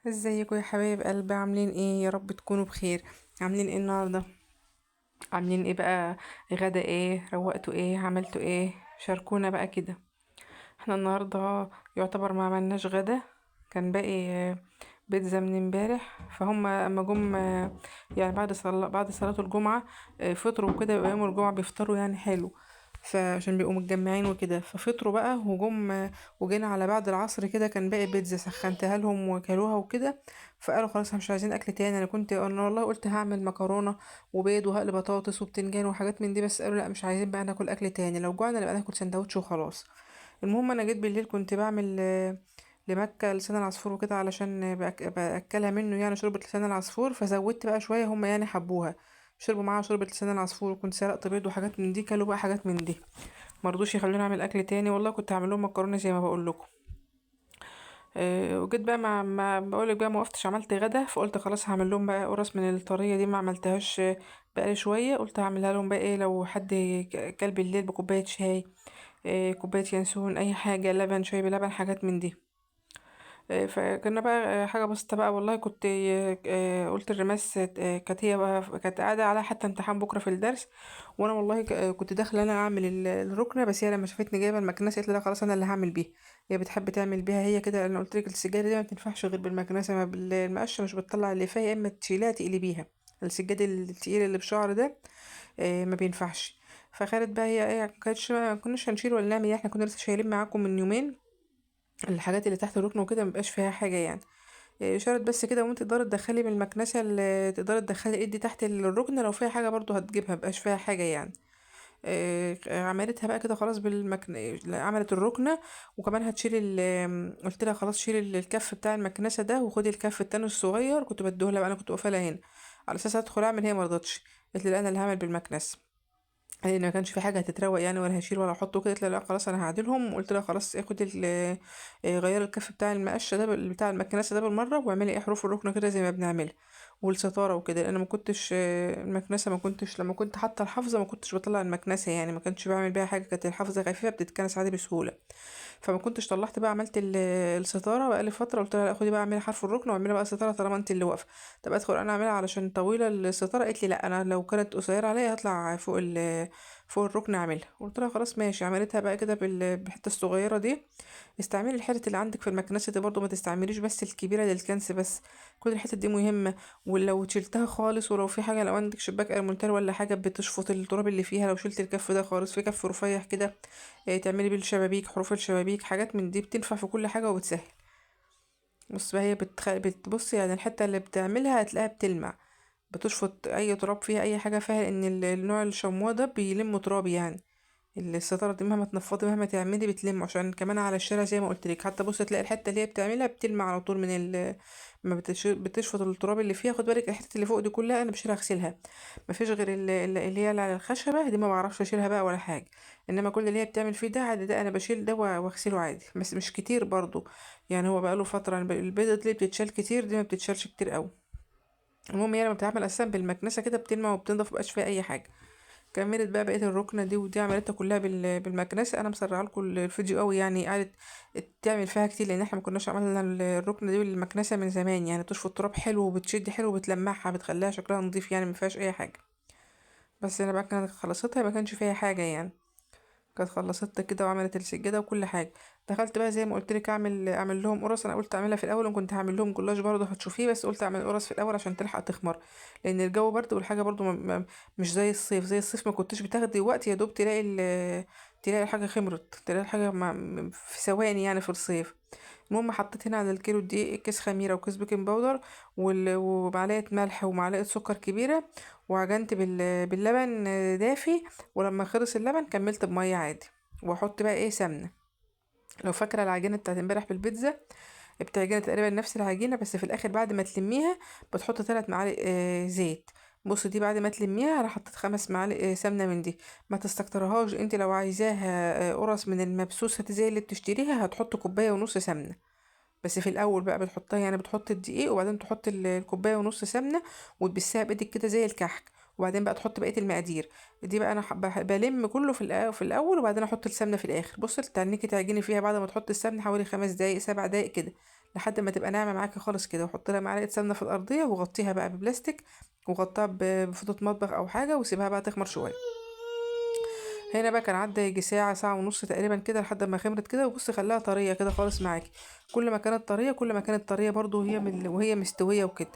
ازيكم يا حبايب قلبي؟ عاملين ايه؟ يا رب تكونوا بخير. عاملين ايه النهارده؟ عاملين ايه بقى؟ غدا ايه؟ روقتوا ايه؟ عملتوا ايه؟ شاركونا بقى كده. احنا النهارده يعتبر ما عملناش غدا. كان باقي بيتزا من امبارح، فهم اما جم يعني بعد صلاة الجمعة فطروا وكده. بيبقى يوم الجمعة بيفطروا يعني حلو، فعشان بيبقوا متجمعين وكده ففطروا بقى وجم وجينا على بعد العصر كده. كان باقي بيتزا سخنتها لهم وكلوها وكده. فقالوا خلاص احنا مش عايزين اكل تاني. انا والله قلت هعمل مكرونة وبيض وهقلي بطاطس وبتنجان وحاجات من دي، بس قالوا لا مش عايزين بقى ناكل اكل تاني، لو جوعنا نبقى ناكل سندوتش وخلاص. المهم انا جيت بالليل كنت بعمل لمكة لسان العصفور وكده علشان باكلها منه يعني شوربة لسان العصفور، فزودت بقى شوية هم يعني حبوها. شربوا معاها شوربة لسان العصفور، وكنت سلقت بيض وحاجات من دي، كلوا بقى حاجات من دي. مرضوش يخلوني اعمل اكل تاني، والله كنت هعمل لهم مكرونة زي ما بقول لكم. وجيت بقى ما بقولك بقى ما وقفتش عملت غدا، فقلت خلاص هعمل لهم بقى قرص من الطرية دي، ما عملتهاش بقالي شوية. قلت هعملها لهم بقى ايه لو حد كل بالليل بكوباية شاي، كوباية ينسون، اي حاجة، لبن، شاي بلبن، حاجات من دي. فكنا بقى حاجة بسيطة بقى. والله كنت قلت الرماس كانت هي بقى كانت قاعدة على حتى امتحان بكرة في الدرس، وانا والله كنت داخلة انا اعمل الركنة، بس هي لما شافتني جايبة المكنسة قالت لي لا خلاص انا اللي هعمل بيها. هي بتحب تعمل بيها هي كده. انا قلت لك السجادة دي ما بتنفعش غير بالمكنسة، ما بالمقشة مش بتطلع اللي فيها، يا اما تشيلها تقلي بيها. السجاد التقيل اللي بشعر ده ما بينفعش. فخدت بقى هي ايه، ما كناش هنشيل ولا نعمل إيه، احنا كنا لسه شايلين معاكم من يومين الحاجات اللي تحت الركن وكده، مبقاش فيها حاجة يعني. اشارة بس كده، وانت تقدري تدخلي من المكنسة اللي تقدري تدخلي ايدي تحت الركن، لو فيها حاجة برضو هتجيبها، مبقاش فيها حاجة يعني. عملتها بقى كده خلاص عملت الركنة. وكمان هتشيل قلت لها خلاص شيل الكف بتاع المكنسة ده وخدي الكف التاني الصغير، كنت بديهولها بقى، انا كنت واقفة لها هنا على اساس ادخل اعمل، هي مرضتش. قالت لي لا انا اللي هعمل بالمكنسة، لان ما كانش في حاجه هتتروق يعني ولا هشيل ولا احطه كده. قلت لها لا خلاص انا هعدلهم، وقلت لها خلاص اخد غيري الكف بتاع المقشه ده بتاع المكنسه ده بالمره، واعملي ايه حروف الركن كده زي ما بنعملها، والستاره وكده. انا ما كنتش المكنسه ما كنتش لما كنت حاطه الحافظه ما كنتش بطلع المكنسه يعني، ما كانش بعمل بيها حاجه، كانت الحافظه خفيفه بتتكنس عادي بسهوله. فما كنتش طلعت بقى عملت الستاره بقى لي فتره. قلت لها لا خدي بقى اعملي حرف الركن واعملي بقى الستاره طالما انت اللي واقفه. طب ادخل انا اعملها علشان طويله الستاره؟ قالت لي لا انا لو كانت قصيره عليا هطلع فوق الركن اعملها. قلت لها خلاص ماشي. عملتها بقى كده بالحته الصغيره دي. استعملي الحتت اللي عندك في المكنسه دي برضو، ما تستعمليش بس الكبيره للكنس بس، كل الحتت دي مهمه. ولو شلتها خالص، ولو في حاجه، لو عندك شباك المونتال ولا حاجه بتشفط التراب اللي فيها، لو شلت الكف ده خالص في كف رفيع كده تعملي بيه الشبابيك، حروف الشبابيك، حاجات من دي بتنفع في كل حاجه وبتسهل. بص بقى هي بتبص يعني الحته اللي بتعملها هتلاقيها بتلمع، بتشفط اي تراب فيها، اي حاجه فيها، لان النوع الشمواه ده بيلم تراب يعني. الستاره دي مهما تنفضي مهما تعملي بتلم، عشان كمان على الشارع زي ما قلت لك، حتى بص تلاقي الحته اللي هي بتعملها بتلمع على طول من ما بتشفط التراب اللي فيها. خد بالك الحته اللي فوق دي كلها انا بشيلها اغسلها، مفيش غير اللي هي اللي على الخشبه دي ما بعرفش اشيلها بقى ولا حاجه. انما كل اللي هي بتعمل فيه ده عادي، ده انا بشيل ده واغسله عادي، بس مش كتير برضو يعني. هو بقاله فتره البيضه اللي بتتشال كتير دي ما بتتشالش كتير قوي. المهم هي لما بتتعمل اساسا بالمكنسه كده بتلمع وبتنضف، مبقاش فيها اي حاجه. كملت بقى بقيه الركنه دي، ودي عملتها كلها بالمكنسه. انا مسرعه لكم الفيديو قوي يعني، قعدت تعمل فيها كتير، لان احنا ما كناش عملنا الركنه دي بالمكنسه من زمان يعني. بتشفط التراب حلو وبتشد حلو وبتلمعها، بتخليها شكلها نظيف يعني، ما فيهاش اي حاجه. بس انا بقى كانت خلصتها ما كانش فيها حاجه يعني، كانت خلصتها كده وعملت السجاده وكل حاجه. دخلت بقى زي ما قلت لك اعمل لهم قرص. انا قلت اعملها في الاول وكنت هعمل لهم جلاش برضه هتشوفيه، بس قلت اعمل قرص في الاول عشان تلحق تخمر، لان الجو برد والحاجه برضه مش زي الصيف. زي الصيف ما كنتش بتاخدي وقت، يا دوب تلاقي الحاجه خمرت، تلاقي الحاجه في ثواني يعني في الصيف. المهم حطيت هنا على الكيلو دي كيس خميره وكيس بيكنج باودر ومعلقه ملح ومعلقه سكر كبيره، وعجنت باللبن دافي. ولما خلص اللبن كملت بميه عادي، واحط بقى ايه سمنه. لو فاكره العجينه بتاعت امبارح بالبيتزا، بتعجني تقريبا نفس العجينه، بس في الاخر بعد ما تلميها بتحط 3 معالق زيت. بص دي بعد ما تلميها انا حطيت 5 معالق سمنه من دي. ما تستكترهاش انت، لو عايزاها قرص من المبسوسه زي اللي بتشتريها هتحط كوبايه ونص سمنه. بس في الاول بقى بتحطها يعني، بتحط الدقيق وبعدين تحط الكوبايه ونص سمنه، وتبسها بايدك كده زي الكحك، وبعدين بقى تحط بقيه المقادير. دي بقى انا بلم كله في الاول، وبعدين احط السمنه في الاخر. بص تنيكي تعجني فيها بعد ما تحط السمنه حوالي 5 دقايق 7 دقايق كده، لحد ما تبقى ناعمه معاكي خالص كده، وحط لها معلقه سمنه في الارضيه وغطيها بقى ببلاستيك، وغطاها بفوطه مطبخ او حاجه، وسيبها بقى تخمر شويه. هنا بقى كان عدى يجي ساعة، ساعة ونص تقريبا كده لحد ما خمرت كده. وبص خلاها طرية كده خالص معاكي. كل ما كانت طرية كل ما كانت طرية برضو، وهي مستوية وكده.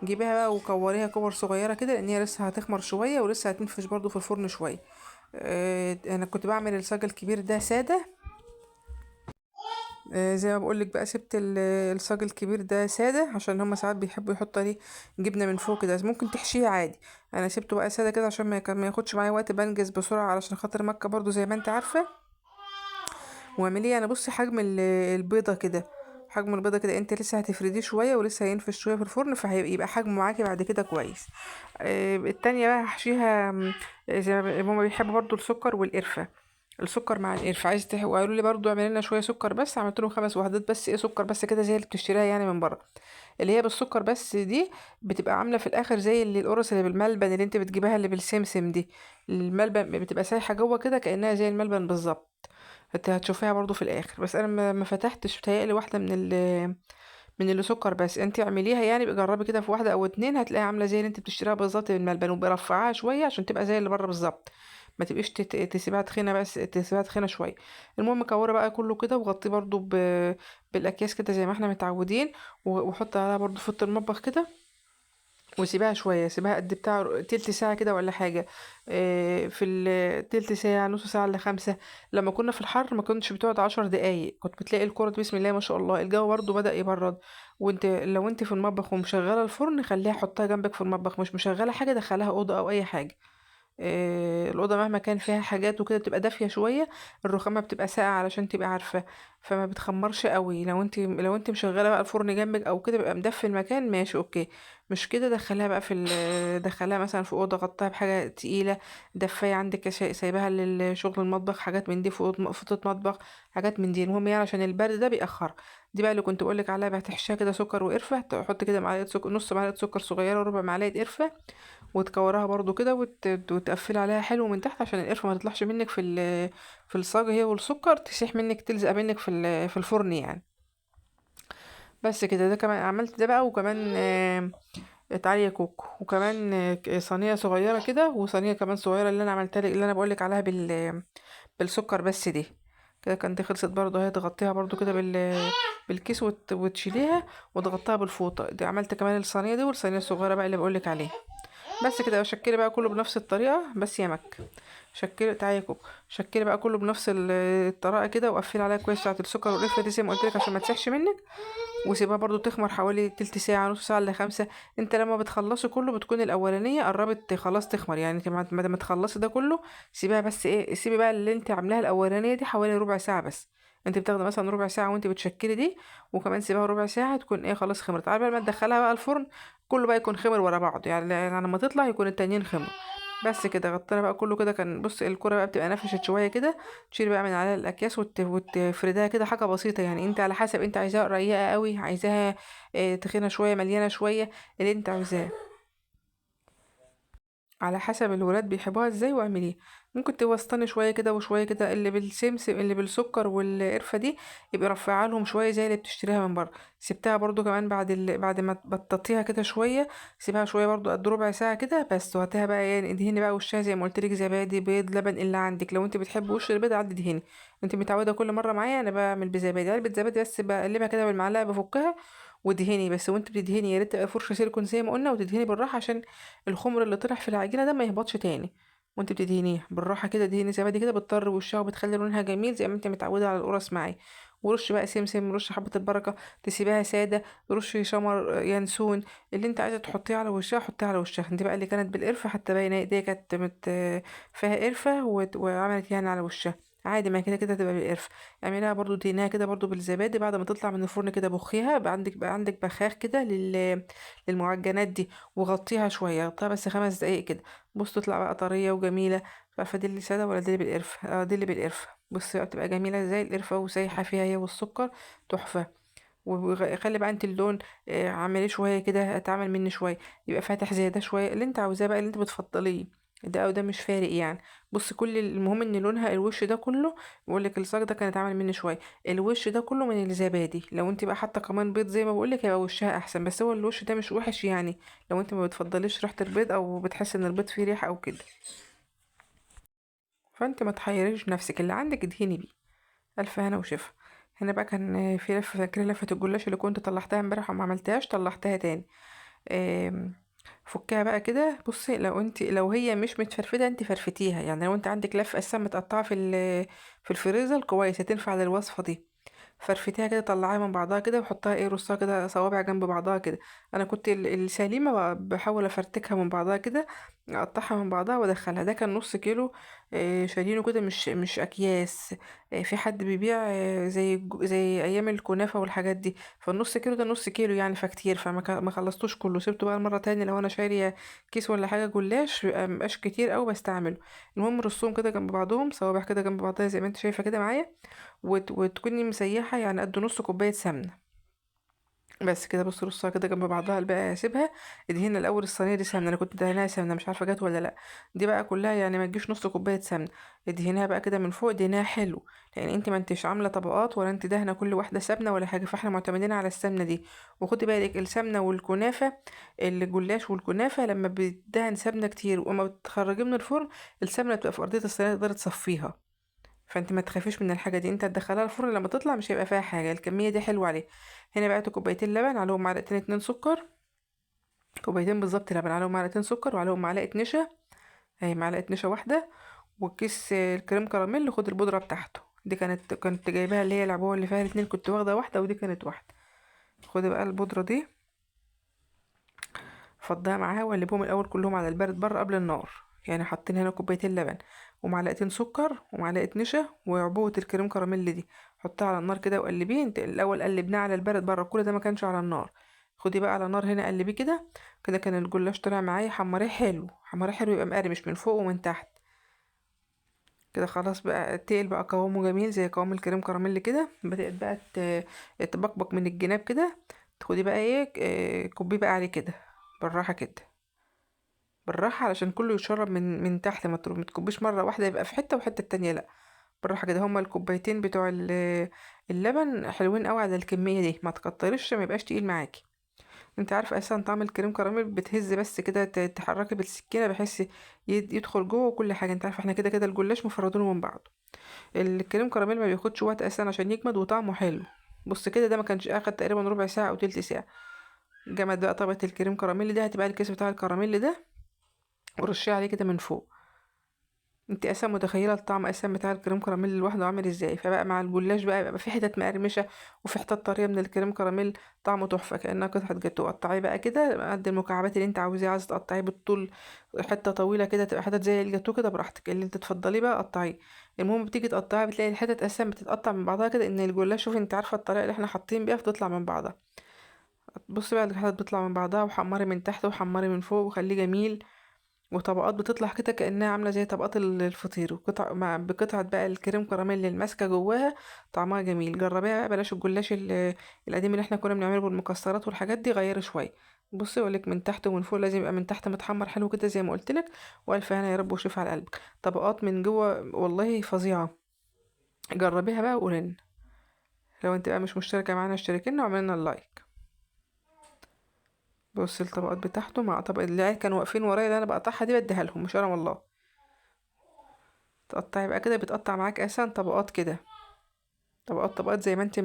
جيبيها بقى وكوريها كور صغيرة كده، لان هي لسه هتخمر شوية ولسه هتنفش برضو في الفرن شوية. انا كنت بعمل الصاج الكبير ده سادة. زي ما بقولك بقى، سبت الصاج الكبير ده سادة عشان هما ساعات بيحبوا يحطوا عليه جبنة من فوق كده، ممكن تحشيه عادي. انا سبته بقى سادة كده عشان ما ياخدش معايا وقت، بنجز بسرعة علشان خاطر مكة برضو زي ما انت عارفة. واعمليه يعني، بصي حجم البيضة كده. حجم البيضة كده، انت لسه هتفرديه شوية ولسه هينفش شوية في الفرن، فهيبقى حجمه معاكي بعد كده كويس. التانية بقى هحشيها زي ما هما بيحبوا برضو السكر والقرفة. السكر مع القرفة عايز وقالوا لي برضو اعملي لنا شوية سكر بس، عملت لهم 5 وحدات بس، ايه سكر بس كده زي اللي بتشتريها يعني من بره. اللي هي بالسكر بس دي بتبقى عاملة في الاخر زي اللي القرص اللي بالملبن اللي انت بتجيبها اللي بالسمسم دي. الملبن بتبقى سايحة جوه كده كأنها زي الملبن بالظبط. هتشوفيها برضو في الاخر، بس انا ما فتحتش بتهيألي واحده من اللي سكر بس. انت اعمليها يعني، جربي كده في واحده او اتنين هتلاقيها عامله زي اللي انت بتشتريها بالظبط بالملبن، وبرفعها شويه عشان تبقى زي اللي بره بالظبط. ما تبقيش تسيبها تخينه، بس تسيبها تخينه شويه. المهم كوره بقى كله كده، وغطيه برضو بالاكياس كده زي ما احنا متعودين. وحط عليها برضو فوط المطبخ كده، وسيبها شويه، سيبها قد بتاع تلت ساعه كده ولا حاجه. في تلت ساعه، نص ساعه الا 5. لما كنا في الحر ما كنتش بتقعد 10 دقايق، كنت بتلاقي الكرة بسم الله ما شاء الله. الجو برضه بدأ يبرد. وانت لو انت في المطبخ ومشغله الفرن، خليها حطها جنبك في المطبخ. مش مشغله حاجه، دخلها اوضه او اي حاجه. الأوضة مهما كان فيها حاجات وكده بتبقى دافية شوية. الرخامة بتبقى ساقعة علشان تبقى عارفة. فما بتخمرش قوي. لو انت مشغلة بقى الفرن جنبك او كده بيبقى مدفي المكان، ماشي اوكي. مش كده، دخلها بقى دخلها مثلا في أوضة، غطاها بحاجة تقيلة. دفاية عندك سايباها للشغل المطبخ، حاجات من دي، فوطة مطبخ. حاجات من دي، المهم يعني عشان البرد ده بيأخر. دي بقى اللي كنت بقولك عليها، بقى تحشيها كده سكر وقرفة، تحط كده معلقة سكر، نص معلقة سكر صغيرة وربع معلقة قرفة. وتكورها برضو كده، وتقفلي عليها حلو من تحت عشان القرفة ما تطلعش منك في الصاج، هي والسكر تسيح منك، تلزق منك في الفرن يعني. بس كده، ده كمان عملت ده بقى، وكمان اتعلي كوكو، وكمان صينية صغيرة كده، وصينية كمان صغيرة اللي انا عملتها لك، اللي انا بقولك عليها بالسكر بس دي. كده كانت خلصت برضو، هي تغطيها برضو كده بالكيس وتشيليها، وتغطيها بالفوطة دي. عملت كمان الصينية دي والصينية الصغيرة بقى اللي بقولك عليها. بس كده، شكلي بقى كله بنفس الطريقة بس يا مك. شكلي تعالي يا كوكو. شكلي بقى كله بنفس الطريقة كده، وقفلي عليها كويس بتاعة السكر والقرفة دي زي ما قلت لك عشان ما تسيحش منك. وسيبها برضو تخمر حوالي تلت ساعة، نص ساعة الا 5. انت لما بتخلصي كله بتكون الأولانية قربت خلاص تخمر يعني. انت ما تخلصي ده كله، سيبها بس ايه، سيبي بقى اللي انت عاملاها الأولانية دي حوالي ربع ساعة بس. انت بتاخدي مثلا ربع ساعة وانت بتشكلي دي، وكمان سيبها ربع ساعة تكون ايه خلاص خمرت. على بال ما تدخلها بقى الفرن، كله بقى يكون خمر ورا بعض يعني لما تطلع يكون التانيين خمر. بس كده غطينا بقى كله كده. كان بص الكرة بقى بتبقى نفشت شوية كده، تشيل بقى من عليها الأكياس وتفردها كده حاجة بسيطة يعني. انت على حسب، انت عايزاها رقيقة قوي، عايزاها تخينة شوية، مليانة شوية، اللي انت عاوزاه. على حسب الولاد بيحبوها ازاي واعمليه. ممكن توسطني شويه كده وشويه كده، اللي بالسمسم اللي بالسكر والقرفه دي يبقى رفعها لهم شويه زي اللي بتشتريها من بره. سبتها برضو كمان بعد ما بططيها كده شويه. سيبها شويه برضو قد ربع ساعه كده بس، وهاتها بقى يعني ادهني بقى وشها زي ما قلت لك، زبادي، بيض، لبن اللي عندك. لو انت بتحبي وش البيض عدي دهني. انت متعوده كل مره معايا انا بعمل بزبادي، علبه زبادي بس، بقلبها كده بالمعلقه بفكها ودهني بس. وانت بتدهني يا ريت تبقى فرشه سيليكون زي ما قلنا، وتدهني بالراحه عشان الخمر اللي طلع في العجينه ده ما يهبطش تاني. وانت بتدهنيها بالراحه كده، دهني زبادي كده بتطر وشها، وبتخلي لونها جميل زي ما انت متعوده على القرص معايا. ورش بقى سمسم، رش حبه البركه، تسيبها ساده. رش شمر ينسون، اللي انت عايزه تحطيه على وشها حطيه على وشها. انت بقى اللي كانت بالقرفه حتى باينه ايديها كانت فيها قرفه وعملت يعني على وشها. عادي، ما كده كده تبقى بالقرفه. اعمليها برضو، دهنيها كده برضو بالزبادي. بعد ما تطلع من الفرن كده بخيها بقى عندك بخاخ كده للمعجنات دي. وغطيها شويه، غطيها بس 5 دقايق كده. بص تطلع بقى طريه وجميله. مش عارفه دي اللي ساده ولا دي اللي بالقرفه. دي اللي بالقرفه. بص بقى بتبقى جميله زي القرفه وسايحه فيها هي والسكر. تحفه. وخلي بقى انت اللون عمليه شويه كده، اتعمل مني شويه، يبقى فاتح زي ده شويه، اللي انت عاوزاه بقى اللي انت بتفضليه. ده او ده مش فارق يعني. بص، كل المهم ان لونها الوش ده كله، بقول لك الصاج ده كان اتعمل مني شويه، الوش ده كله من الزبادي. لو انت بقى حاطه كمان بيض زي ما بقول لك هيبقى وشها احسن، بس هو الوش ده مش وحش يعني، لو انت ما بتفضليش ريحه البيض او بتحس ان البيض فيه ريحه او كده. فانت ما تحيريش نفسك، اللي عندك ادهني بيه. الف هنا وشفا. هنا بقى كان في لفه، فاكره لفه الجلاش اللي كنت طلعتها امبارح وما عملتهاش، طلعتها تاني. آم، فكها بقى كده. بصي، لو هي مش متفرفده انت فرفتيها، يعني لو انت عندك لف اساسا متقطعه في الفريزر كويس هتنفع للوصفه دي. فرفتيها كده، طلعيها من بعضها كده وحطها ايه، رصها كده صوابع جنب بعضها كده. انا كنت السليمه بحاول افرتكها من بعضها كده، اقطعها من بعضها وادخلها. ده كان نص كيلو، شارينه كده مش اكياس. في حد بيبيع زي ايام الكنافه والحاجات دي. فالنص كيلو ده نص كيلو يعني، فكتير، ما خلصتوش كله، سبته بقى المره تاني لو انا شاريه كيس ولا حاجه جلاش بيبقى مبقاش كتير قوي بستعمله. المهم رصهم كده جنب بعضهم، صوابع كده جنب بعضها زي ما انت شايفه كده معايا. وتكوني مسيحة يعني قد نص كوباية سمنة. بس كده، بص رصها كده جنب بعضها، الباقي اسيبها. ادهني الاول الصينيه دي سمنه، انا كنت دهناها سمنه مش عارفه جت ولا لا. دي بقى كلها يعني ما تجيش نص كوبايه سمنه. ادهنيها بقى كده من فوق، ادهنيها حلو، لان انت ما انتش عامله طبقات ولا انت دهنه كل واحده سمنه ولا حاجه، فاحنا معتمدين على السمنه دي. وخدي بالك السمنه والكنافه، الجلاش والكنافه لما بتدهن سمنه كتير وما بتخرجيه من الفرن، السمنه بتبقى في ارضيه الصينيه تقدري تصفيها. فانت ما تخافيش من الحاجه دي، انت هتدخلها الفرن لما تطلع مش هيبقى فيها حاجه، الكميه دي حلوه عليه. هنا بقى كوبايتين لبن عليهم معلقتين اتنين سكر، كوبايتين بالظبط لبن عليهم معلقتين سكر وعليهم معلقه نشا، اهي معلقه نشا واحده. وكيس الكريم كراميل، خد البودره بتاعته، دي كنت جايباها اللي هي العبوه اللي فيها الاتنين، كنت واخده واحده ودي كانت واحده. خدي بقى البودره دي، فضها معاها وقلبهم الاول كلهم على البارد بره قبل النار. يعني حاطين هنا كوبايتين لبن ومعلقتين سكر ومعلقه نشا وعبوه الكريم كراميل دي، حطها على النار كده وقلبيه. انت الاول قلبناه على البارد بره، كل ده ما كانش على النار. خدي بقى على النار هنا قلبيه كده. كده كان الجلاش طلع معايا، حمريه حلو، حمريه حلو، يبقى مقرمش من فوق ومن تحت. كده خلاص بقى تقل بقى، قوامه جميل زي قوام الكريم كراميل كده، بدأت بقى تبقبق من الجناب كده. تاخدي بقى ايه، كوبيه بقى عليه كده، بالراحه كده، بالراحة علشان كله يتشرب من تحت، ما تكبيش مرة واحدة يبقى في حتة وحتة التانية لأ. بالراحة كده، هما الكوبايتين بتوع اللبن حلوين قوي على الكمية دي، ما تكترش عشان ما يبقاش تقيل معاكي. انت عارفة اساسا طعم الكريم كراميل بتهز بس كده، تحركي بالسكينة بحيث يدخل جوه وكل حاجة. انت عارفة احنا كده كده الجلاش مفردينه من بعض. الكريم كراميل ما بياخدش وقت اساسا عشان يجمد وطعمه حلو. بص كده، ده ما كانش اخد تقريبا ربع ساعة او تلت ساعة. جمد بقى طبقة الكريم كراميل دي، هتبقى الكيس بتاع الكراميل ده ورشيه عليه كده من فوق. انت اصلا متخيله الطعم اصلا بتاع الكريم كراميل لوحده عامل ازاي، فبقى مع الجلاش بقى يبقى في حتت مقرمشه وفي حتت طريه من الكريم كراميل، طعمه تحفه كانها قطعه جاتوه. قطعيه بقى كده قد المكعبات اللي انت عاوزاه، عايزه تقطعيه بالطول حته طويله كده تبقى حتت زي الجاتوه كده، براحتك اللي انت تفضليه بقى قطعيه. المهم بتيجي تقطعها بتلاقي الحتت اصلا بتتقطع من بعضها كده، ان الجلاش شوفي انت عارفه الطريقه اللي احنا حاطين بيها بتطلع من بعضها. بصي بقى الحتت بتطلع من بعضها، وحمري من تحت وحمري من فوق وخليه جميل. وطبقات بتطلع كده كأنها عاملة زي طبقات الفطير، وقطع بقطعة بقى الكريم كراميل اللي ماسكة جواها. طعمها جميل، جربيها بقى، بلاش الجلاش القديم اللي احنا كنا بنعمله بالمكسرات والحاجات دي، غيري شوية. بصي اقولك من تحت ومن فوق لازم يبقى من تحت متحمر حلو كده زي ما قلتلك. والف هنا يا رب وشوف على قلبك، طبقات من جوه والله فظيعة. جربيها بقى وقولن. لو انت بقى مش مشتركة معانا اشتركينا وعملنا اللايك. بصي الطبقات بتاعته مع طبق العيال كانوا واقفين ورايا اللي انا بقطعها دي بديها لهم مش انا والله. تقطعي بقى كده، بتقطع معاك اساسا طبقات كده، طبقات طبقات زي ما انت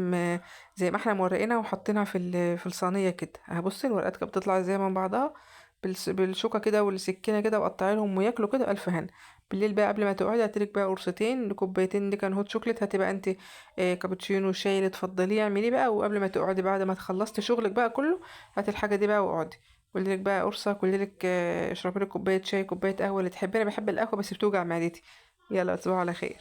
زي ما احنا مورقينها وحطينها في الصينيه كده. هبصي الورقات كانت بتطلع زي من بعضها، بالشوكه كده والسكينه كده، وقطعي لهم وياكلوا كده الف هنا. بالليل بقى قبل ما تقعدي هاتلك بقى قرصتين لكوبايتين، دي كان هوت شوكليت، هتبقى انت كابتشينو شاي اللي تفضليه اعمليه بقى. وقبل ما تقعدي بعد ما تخلصتي شغلك بقى كله، هاتي الحاجه دي بقى واقعدي. كلي لك بقى قرصه، كلي لك اشربي لك كوبايه شاي كوبايه قهوه اللي تحبي، انا بحب القهوه بس بتوجع معدتي. يلا تصبحوا على خير.